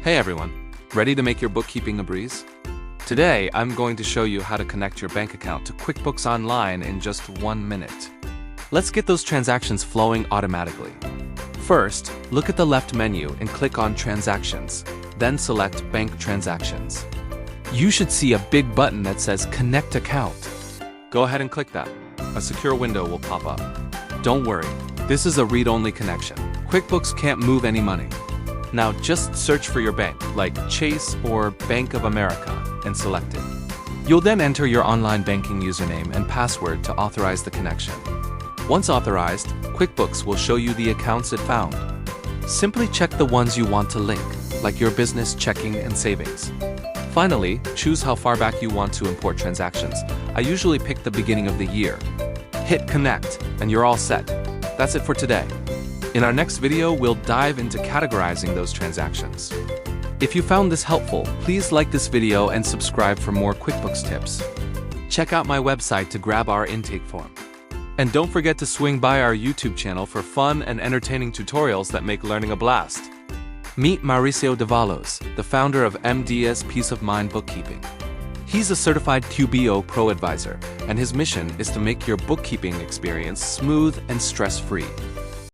Hey everyone, ready to make your bookkeeping a breeze? Today, I'm going to show you how to connect your bank account to QuickBooks Online in just 1 minute. Let's get those transactions flowing automatically. First, look at the left menu and click on Transactions, then select Bank Transactions. You should see a big button that says Connect Account. Go ahead and click that. A secure window will pop up. Don't worry, this is a read-only connection. QuickBooks can't move any money. Now just search for your bank, like Chase or Bank of America, and select it. You'll then enter your online banking username and password to authorize the connection. Once authorized, QuickBooks will show you the accounts it found. Simply check the ones you want to link, like your business checking and savings. Finally, choose how far back you want to import transactions. I usually pick the beginning of the year. Hit Connect, and you're all set. That's it for today. In our next video, we'll dive into categorizing those transactions. If you found this helpful, please like this video and subscribe for more QuickBooks tips. Check out my website to grab our intake form. And don't forget to swing by our YouTube channel for fun and entertaining tutorials that make learning a blast. Meet Mauricio Davalos, the founder of MDS Peace of Mind Bookkeeping. He's a certified QBO ProAdvisor, and his mission is to make your bookkeeping experience smooth and stress-free.